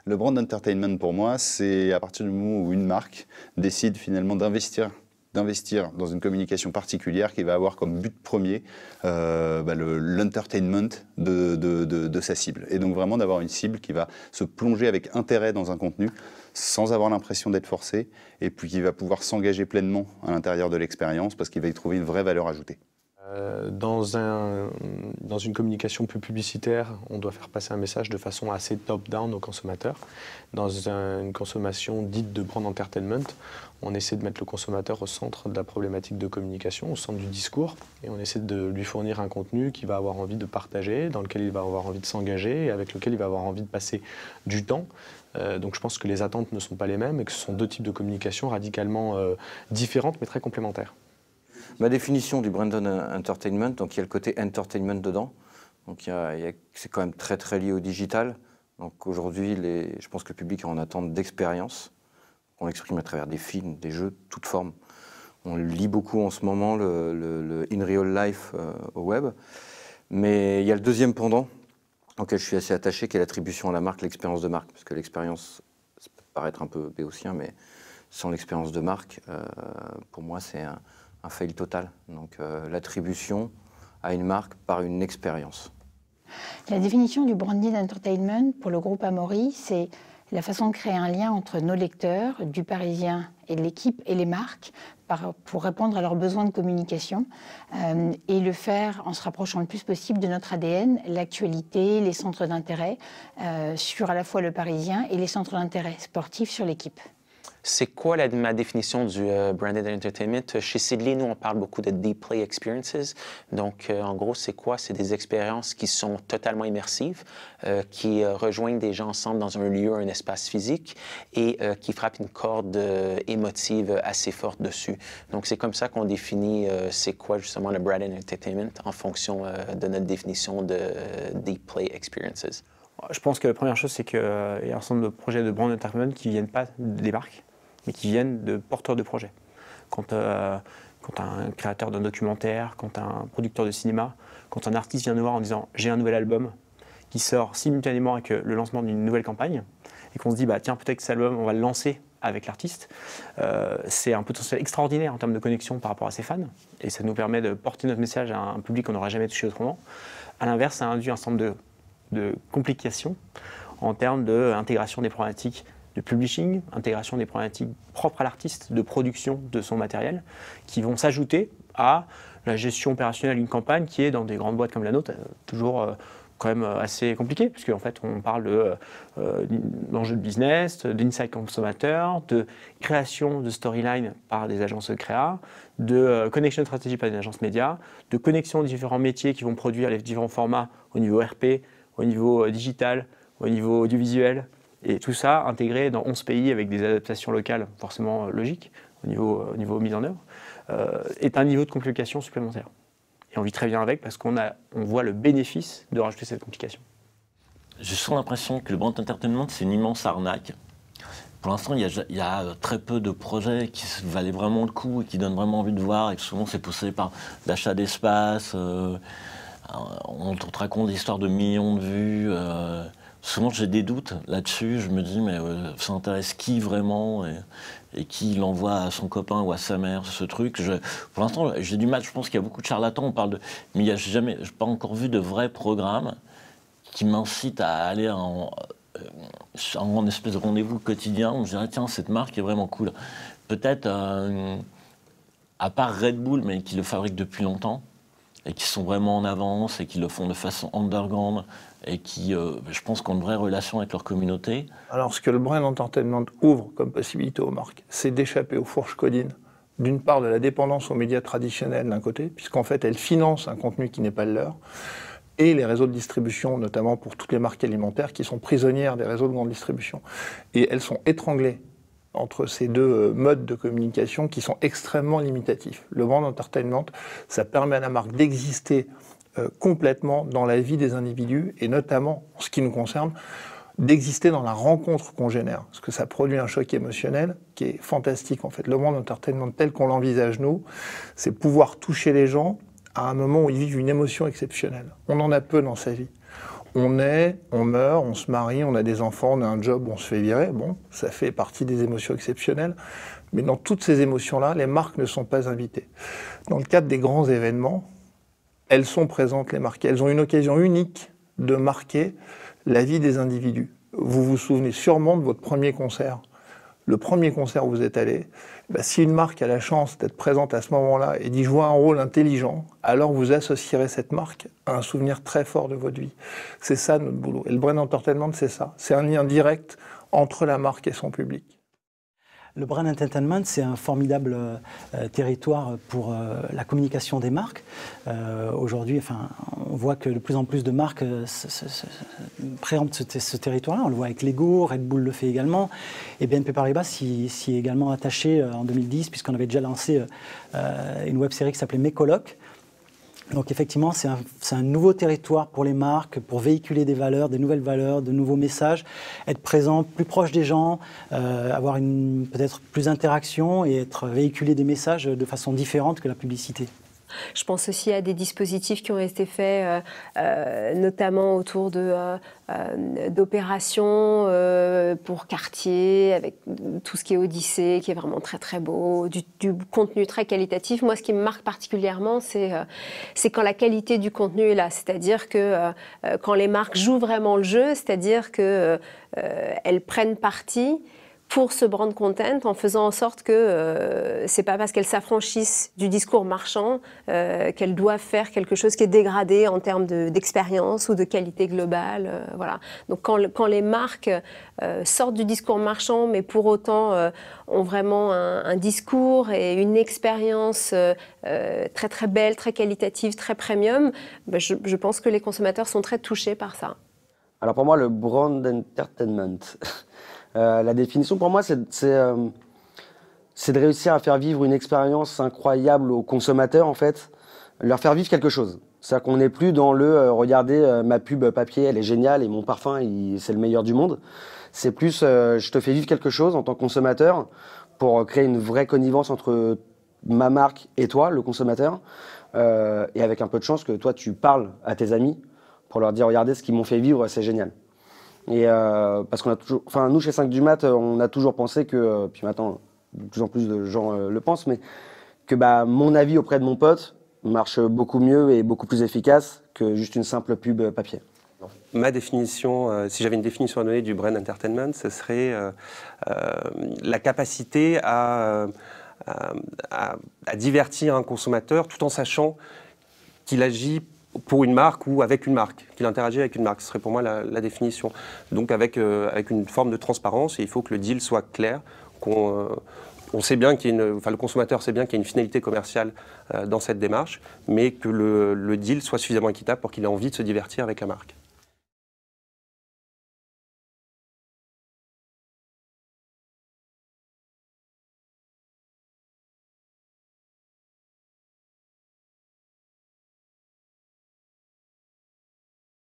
Le brand entertainment, pour moi, c'est à partir du moment où une marque décide finalement d'investir dans une communication particulière qui va avoir comme but premier l'entertainment de sa cible. Et donc vraiment d'avoir une cible qui va se plonger avec intérêt dans un contenu sans avoir l'impression d'être forcé et puis qui va pouvoir s'engager pleinement à l'intérieur de l'expérience parce qu'il va y trouver une vraie valeur ajoutée. Dans une communication plus publicitaire, on doit faire passer un message de façon assez top-down aux consommateurs. Dans une consommation dite de brand entertainment, on essaie de mettre le consommateur au centre de la problématique de communication, au centre du discours, et on essaie de lui fournir un contenu qu'il va avoir envie de partager, dans lequel il va avoir envie de s'engager, et avec lequel il va avoir envie de passer du temps. Donc je pense que les attentes ne sont pas les mêmes et que ce sont deux types de communication radicalement différentes mais très complémentaires. Ma définition du brand entertainment, donc il y a le côté entertainment dedans, donc c'est quand même très très lié au digital. Donc aujourd'hui, je pense que le public est en attente d'expérience. On l'exprime à travers des films, des jeux, toutes formes. On lit beaucoup en ce moment le in real life au web. Mais il y a le deuxième pendant, auquel je suis assez attaché, qui est l'attribution à la marque, l'expérience de marque. Parce que l'expérience, ça peut paraître un peu béotien, mais sans l'expérience de marque, pour moi, c'est un fail total. Donc l'attribution à une marque par une expérience. La définition du branded entertainment pour le groupe Amaury, c'est la façon de créer un lien entre nos lecteurs, du Parisien et de l'équipe et les marques pour répondre à leurs besoins de communication et le faire en se rapprochant le plus possible de notre ADN, l'actualité, les centres d'intérêt sur à la fois le Parisien et les centres d'intérêt sportifs sur l'équipe. C'est quoi ma définition du branded entertainment? Chez Sidley, nous, on parle beaucoup de deep play experiences. Donc, en gros, c'est quoi? C'est des expériences qui sont totalement immersives, qui rejoignent des gens ensemble dans un lieu, un espace physique et qui frappent une corde émotive assez forte dessus. Donc, c'est comme ça qu'on définit c'est quoi justement le branded entertainment en fonction de notre définition de deep play experiences. Je pense que la première chose, c'est qu'il y a un certain nombre de projets de brand entertainment qui ne viennent pas des marques, mais qui viennent de porteurs de projets. Quand un créateur d'un documentaire, quand un producteur de cinéma, quand un artiste vient nous voir en disant « j'ai un nouvel album » qui sort simultanément avec le lancement d'une nouvelle campagne, et qu'on se dit bah, « tiens, peut-être que cet album, on va le lancer avec l'artiste », c'est un potentiel extraordinaire en termes de connexion par rapport à ses fans, et ça nous permet de porter notre message à un public qu'on n'aurait jamais touché autrement. À l'inverse, ça induit un certain nombre de complications en termes d'intégration des problématiques de publishing, intégration des problématiques propres à l'artiste, de production de son matériel, qui vont s'ajouter à la gestion opérationnelle d'une campagne qui est, dans des grandes boîtes comme la nôtre, toujours quand même assez compliquée, puisqu'en fait on parle d'enjeux de business, d'insight consommateur, de création de storyline par des agences de créa, de connexion stratégie par des agences médias, de connexion aux différents métiers qui vont produire les différents formats au niveau RP, au niveau digital, au niveau audiovisuel, et tout ça intégré dans 11 pays avec des adaptations locales forcément logiques au niveau mise en œuvre, est un niveau de complication supplémentaire. Et on vit très bien avec parce qu'on voit le bénéfice de rajouter cette complication. J'ai souvent l'impression que le brand entertainment, c'est une immense arnaque. Pour l'instant, il y a très peu de projets qui valaient vraiment le coup et qui donnent vraiment envie de voir, et que souvent c'est poussé par l'achat d'espace. On te raconte des histoires de millions de vues. Souvent, j'ai des doutes là-dessus. Je me dis, mais ça intéresse qui vraiment et qui l'envoie à son copain ou à sa mère, ce truc. Pour l'instant, j'ai du mal. Je pense qu'il y a beaucoup de charlatans. On parle mais je n'ai pas encore vu de vrais programmes qui m'incitent à aller en espèce de rendez-vous quotidien. On me dirait, tiens, cette marque est vraiment cool. Peut-être, à part Red Bull, mais qui le fabrique depuis longtemps, et qui sont vraiment en avance, et qui le font de façon underground, et qui, je pense, ont une vraie relation avec leur communauté. Alors, ce que le brand entertainment ouvre comme possibilité aux marques, c'est d'échapper aux fourches codines, d'une part de la dépendance aux médias traditionnels d'un côté, puisqu'en fait, elles financent un contenu qui n'est pas le leur, et les réseaux de distribution, notamment pour toutes les marques alimentaires, qui sont prisonnières des réseaux de grande distribution. Et elles sont étranglées entre ces deux modes de communication qui sont extrêmement limitatifs. Le brand entertainment, ça permet à la marque d'exister complètement dans la vie des individus, et notamment, en ce qui nous concerne, d'exister dans la rencontre qu'on génère. Parce que ça produit un choc émotionnel qui est fantastique, en fait. Le brand entertainment tel qu'on l'envisage, nous, c'est pouvoir toucher les gens à un moment où ils vivent une émotion exceptionnelle. On en a peu dans sa vie. on meurt, on se marie, on a des enfants, on a un job, on se fait virer. Bon, ça fait partie des émotions exceptionnelles. Mais dans toutes ces émotions-là, les marques ne sont pas invitées. Dans le cadre des grands événements, elles sont présentes, les marques. Elles ont une occasion unique de marquer la vie des individus. Vous vous souvenez sûrement de votre premier concert. Le premier concert où vous êtes allé, si une marque a la chance d'être présente à ce moment-là et d'y jouer un rôle intelligent, alors vous associerez cette marque à un souvenir très fort de votre vie. C'est ça notre boulot. Et le brand entertainment, c'est ça. C'est un lien direct entre la marque et son public. Le brand entertainment, c'est un formidable territoire pour la communication des marques. Aujourd'hui, on voit que de plus en plus de marques préemptent ce territoire-là. On le voit avec Lego, Red Bull le fait également. Et BNP Paribas s'y est également attaché en 2010, puisqu'on avait déjà lancé une web-série qui s'appelait Mes Colocs. Donc effectivement, c'est un nouveau territoire pour les marques, pour véhiculer des valeurs, des nouvelles valeurs, de nouveaux messages, être présent plus proche des gens, avoir peut-être plus d'interaction et véhiculer des messages de façon différente que la publicité. Je pense aussi à des dispositifs qui ont été faits, notamment autour d'opérations pour Cartier, avec tout ce qui est Odyssée, qui est vraiment très très beau, du contenu très qualitatif. Moi, ce qui me marque particulièrement, c'est quand la qualité du contenu est là. C'est-à-dire que quand les marques jouent vraiment le jeu, c'est-à-dire qu'elles prennent parti pour ce brand content, en faisant en sorte que c'est pas parce qu'elles s'affranchissent du discours marchand qu'elles doivent faire quelque chose qui est dégradé en termes d'expérience ou de qualité globale. Voilà. Donc quand les marques sortent du discours marchand, mais pour autant ont vraiment un discours et une expérience très très belle, très qualitative, très premium, je pense que les consommateurs sont très touchés par ça. Alors pour moi, le brand entertainment... la définition pour moi, c'est de réussir à faire vivre une expérience incroyable aux consommateurs, en fait, leur faire vivre quelque chose. C'est-à-dire qu'on n'est plus dans regardez, ma pub papier, elle est géniale et mon parfum, c'est le meilleur du monde. C'est plus, je te fais vivre quelque chose en tant que consommateur pour créer une vraie connivence entre ma marque et toi, le consommateur, et avec un peu de chance que toi, tu parles à tes amis pour leur dire, regardez ce qu'ils m'ont fait vivre, c'est génial. Et parce qu'on a toujours, nous chez 5 du Mat, on a toujours pensé que, puis maintenant de plus en plus de gens le pensent, mais que mon avis auprès de mon pote marche beaucoup mieux et beaucoup plus efficace que juste une simple pub papier. Ma définition, si j'avais une définition à donner du brand entertainment, ce serait la capacité à divertir un consommateur tout en sachant qu'il agit pour une marque ou avec une marque, qu'il interagit avec une marque. Ce serait pour moi la définition. Donc avec une forme de transparence, et il faut que le deal soit clair, on sait bien le consommateur sait bien qu'il y a une finalité commerciale dans cette démarche, mais que le deal soit suffisamment équitable pour qu'il ait envie de se divertir avec la marque.